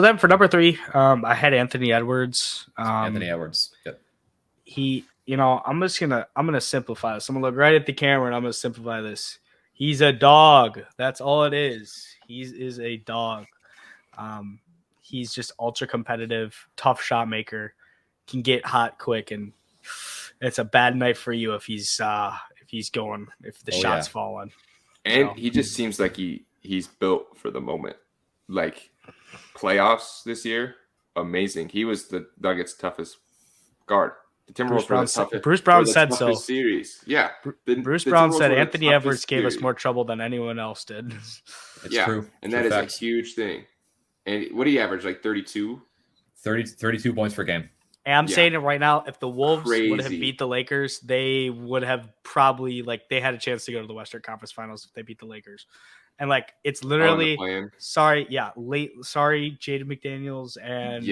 then for number 3, I had Anthony Edwards. Anthony Edwards. Yep. I'm gonna simplify this. I'm gonna look right at the camera and I'm gonna simplify this. He's a dog. That's all it is. He is a dog. He's just ultra competitive, tough shot maker, can get hot quick, and it's a bad night for you if the shot's falling. And he just seems like he's built for the moment. Like playoffs this year, amazing. He was the Nuggets' toughest guard. The Timberwolves Bruce Brown said so. Series. Yeah. Bruce Brown said Anthony Edwards gave us more trouble than anyone else did. It's true. And that is a huge thing. And what do you average? Like 32? 32 points per game. And I'm saying it right now. If the Wolves would have beat the Lakers, they would have probably they had a chance to go to the Western Conference Finals if they beat the Lakers. And it's literally sorry, Jaden McDaniels and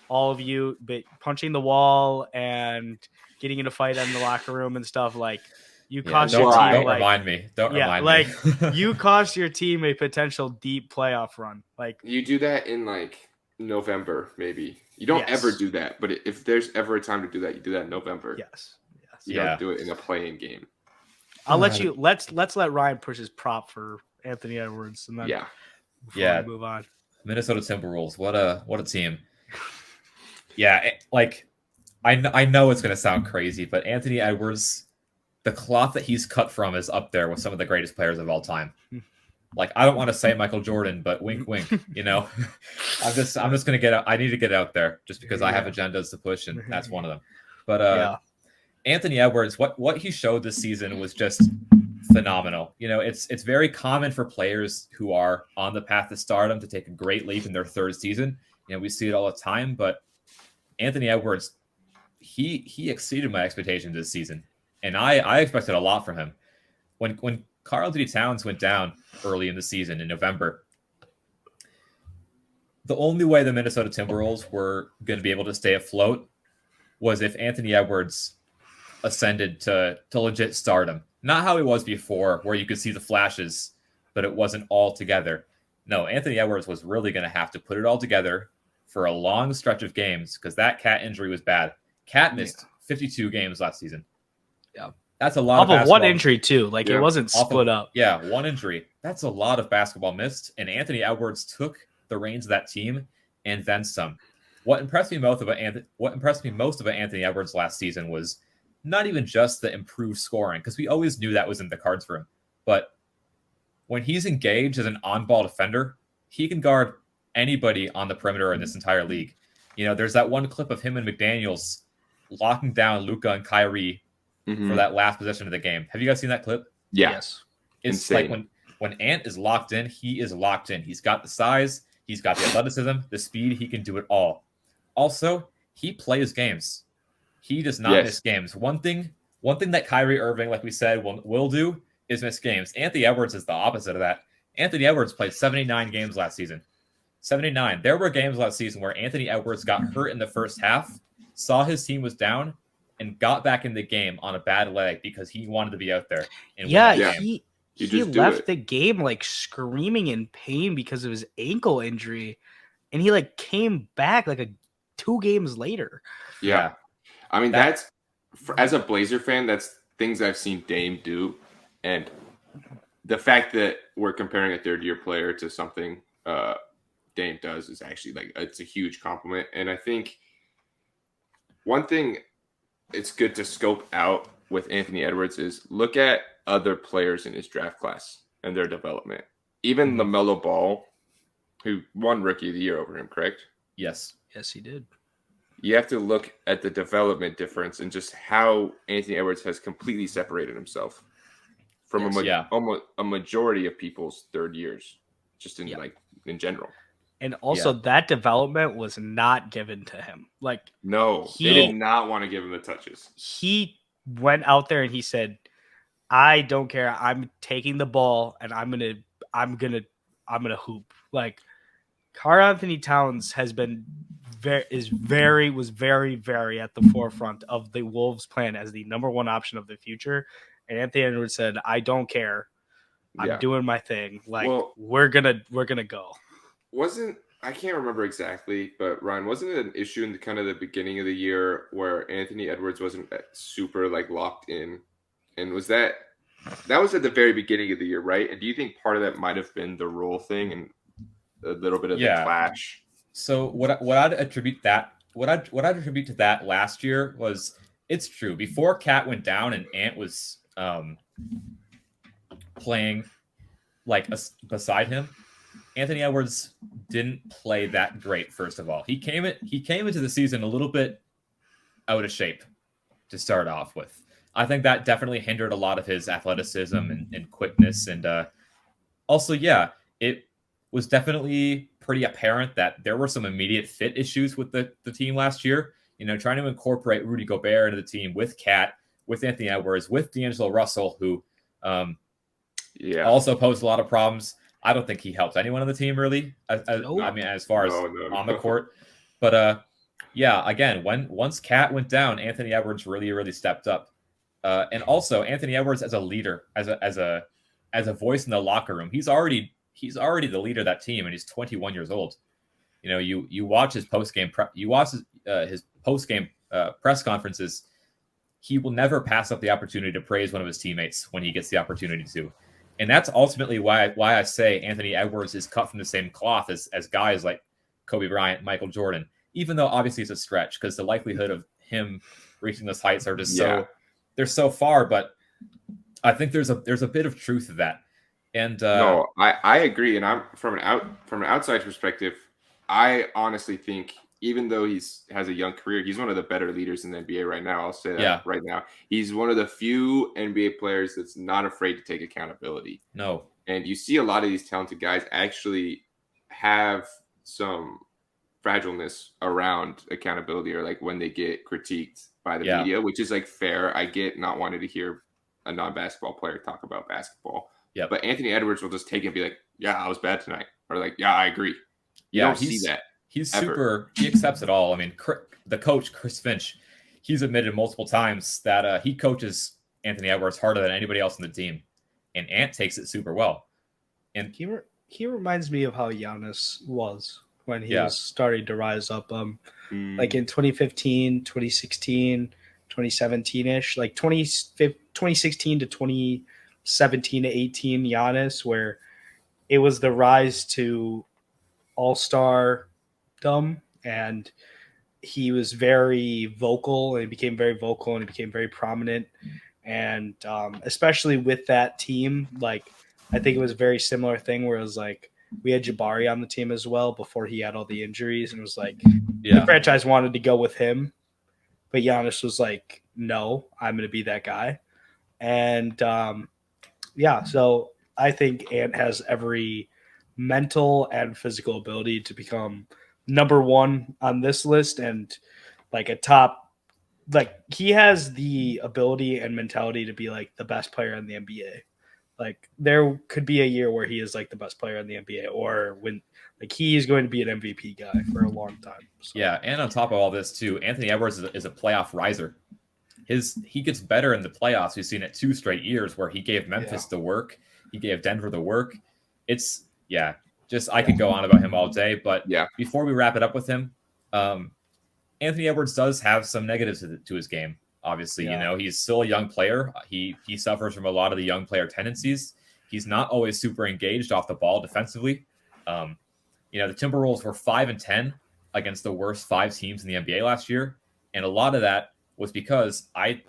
all of you, but punching the wall and getting in a fight in the locker room and stuff you cost your team. Don't remind me. You cost your team a potential deep playoff run. You do that in November, maybe. You don't ever do that, but if there's ever a time to do that, you do that in November. Yes. You don't do it in a play-in game. I'll let you. Let's let Ryan push his prop for Anthony Edwards, and then before we move on. Minnesota Timberwolves. What a team. Yeah, I know it's gonna sound crazy, but Anthony Edwards, the cloth that he's cut from is up there with some of the greatest players of all time. I don't want to say Michael Jordan, but wink, wink. I'm just gonna get out. I need to get out there just because I have agendas to push, and that's one of them. But Anthony Edwards, what he showed this season was just phenomenal. It's very common for players who are on the path to stardom to take a great leap in their third season. We see it all the time, but Anthony Edwards, he exceeded my expectations this season, and I expected a lot from him. When Karl-Anthony Towns went down early in the season in November, the only way the Minnesota Timberwolves were going to be able to stay afloat was if Anthony Edwards ascended to legit stardom. Not how he was before, where you could see the flashes, but it wasn't all together. No, Anthony Edwards was really going to have to put it all together for a long stretch of games because that Cat injury was bad. Cat missed 52 games last season. Yeah. That's a lot of one injury, too. It wasn't split up. Yeah, one injury. That's a lot of basketball missed, and Anthony Edwards took the reins of that team and then some. What impressed me most about Anthony Edwards last season was not even just the improved scoring, because we always knew that was in the cards for him. But when he's engaged as an on-ball defender, he can guard anybody on the perimeter in this entire league. There's that one clip of him and McDaniels locking down Luka and Kyrie for that last possession of the game. Have you guys seen that clip? Yeah. Yes. It's insane. When Ant is locked in, he is locked in. He's got the size, he's got the athleticism, the speed, he can do it all. Also, he plays games. He does not miss games. One thing that Kyrie Irving, like we said, will do is miss games. Anthony Edwards is the opposite of that. Anthony Edwards played 79 games last season. 79. There were games last season where Anthony Edwards got hurt in the first half, saw his team was down, and got back in the game on a bad leg because he wanted to be out there. And he left the game screaming in pain because of his ankle injury, and he came back 2 games later. Yeah. I mean, that's as a Blazer fan, that's things I've seen Dame do, and the fact that we're comparing a third-year player to something Dame does is actually it's a huge compliment. And I think one thing it's good to scope out with Anthony Edwards is look at other players in his draft class and their development. Even LaMelo Ball, who won Rookie of the Year over him, correct? Yes. Yes, he did. You have to look at the development difference and just how Anthony Edwards has completely separated himself from almost a majority of people's third years, just in general. And also that development was not given to him. No, they did not want to give him the touches. He went out there and he said, I don't care. I'm taking the ball and I'm gonna hoop. Karl-Anthony Towns has been was very, very at the forefront of the Wolves' plan as the number one option of the future. And Anthony Edwards said, I don't care. I'm doing my thing. We're gonna go. Wasn't I can't remember exactly, but Ryan, wasn't it an issue in kind of the beginning of the year where Anthony Edwards wasn't super like locked in, and that was at the very beginning of the year, right? And do you think part of that might have been the role thing and a little bit of the clash? So what I'd attribute to that last year was, it's true, before Cat went down and Ant was playing like beside him, Anthony Edwards didn't play that great. First of all, he came into the season a little bit out of shape to start off with. I think that definitely hindered a lot of his athleticism and quickness, and also, it was definitely pretty apparent that there were some immediate fit issues with the team last year. Trying to incorporate Rudy Gobert into the team with Cat, with Anthony Edwards, with D'Angelo Russell, who also posed a lot of problems. I don't think he helps anyone on the team really. As far as on the court, but again, once Cat went down, Anthony Edwards really, really stepped up, and also Anthony Edwards as a leader, as a voice in the locker room. He's already the leader of that team, and he's 21 years old. You watch his post game press conferences. He will never pass up the opportunity to praise one of his teammates when he gets the opportunity to. And that's ultimately why I say Anthony Edwards is cut from the same cloth as guys like Kobe Bryant, Michael Jordan, even though obviously it's a stretch because the likelihood of him reaching those heights are just they're so far. But I think there's a bit of truth to that. And no, I agree. And I'm from an outside perspective, I honestly think even though has a young career, he's one of the better leaders in the NBA right now. I'll say that right now. He's one of the few NBA players that's not afraid to take accountability. No. And you see a lot of these talented guys actually have some fragileness around accountability, or like when they get critiqued by the media, which is like fair. I get not wanting to hear a non-basketball player talk about basketball. Yeah. But Anthony Edwards will just take it and be like, yeah, I was bad tonight. Or like, yeah, I agree. You don't see that. He's he accepts it all. I mean, the coach, Chris Finch, he's admitted multiple times that he coaches Anthony Edwards harder than anybody else on the team. And Ant takes it super well. And he reminds me of how Giannis was when he was starting to rise up. Like in 2015, 2016, 2017-ish, like 2016 to 2017 to 18 Giannis, where it was the rise to all-star and he was very vocal, and he became very vocal, and he became very prominent. And especially with that team, like I think it was a very similar thing where it was like we had Jabari on the team as well before he had all the injuries, and it was like the franchise wanted to go with him, but Giannis was like, no, I'm going to be that guy. And so I think Ant has every mental and physical ability to become number one on this list, and like a top, like he has the ability and mentality to be like the best player in the NBA. Like there could be a year where he is like the best player in the NBA, or when like he is going to be an MVP guy for a long time. So. Yeah, and on top of all this too, Anthony Edwards is a playoff riser. He gets better in the playoffs. We've seen it 2 straight years where he gave Memphis the work, he gave Denver the work. It's I could go on about him all day, but before we wrap it up with him, Anthony Edwards does have some negatives to his game. Obviously, he's still a young player. He suffers from a lot of the young player tendencies. He's not always super engaged off the ball defensively. The Timberwolves were 5-10 against the worst 5 teams in the NBA last year, and a lot of that was because I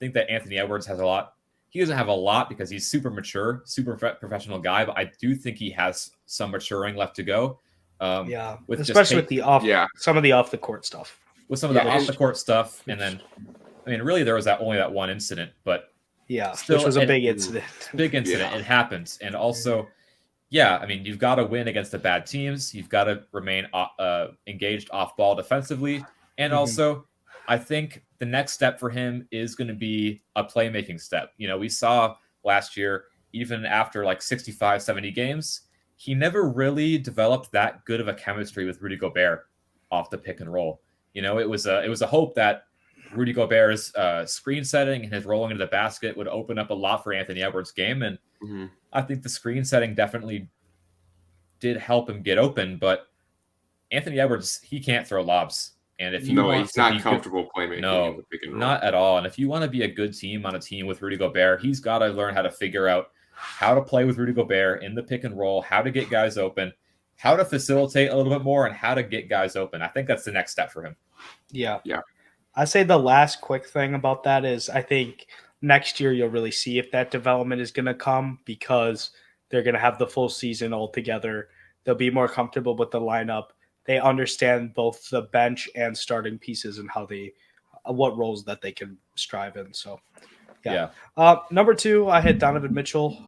think that Anthony Edwards has a lot. He doesn't have a lot because he's super mature, super professional guy, but I do think he has some maturing left to go. Especially with some of the off the court stuff. With some of the off the court stuff, and then really there was only that one incident, but still, which was a big incident. Big incident. It happens, and also, you've got to win against the bad teams. You've got to remain engaged off ball defensively, and also, I think the next step for him is going to be a playmaking step. We saw last year, even after like 65, 70 games, he never really developed that good of a chemistry with Rudy Gobert off the pick and roll. It was a hope that Rudy Gobert's screen setting and his rolling into the basket would open up a lot for Anthony Edwards' game. And I think the screen setting definitely did help him get open, but Anthony Edwards, he can't throw lobs. And if he's not comfortable playmaking in the pick and roll. Not at all. And if you want to be a good team on a team with Rudy Gobert, he's got to learn how to figure out how to play with Rudy Gobert in the pick and roll, how to get guys open, how to facilitate a little bit more, and how to get guys open. I think that's the next step for him. Yeah. I say the last quick thing about that is I think next year you'll really see if that development is going to come because they're going to have the full season all together. They'll be more comfortable with the lineup. They understand both the bench and starting pieces and how what roles that they can strive in. So, yeah. Number 2, I had Donovan Mitchell.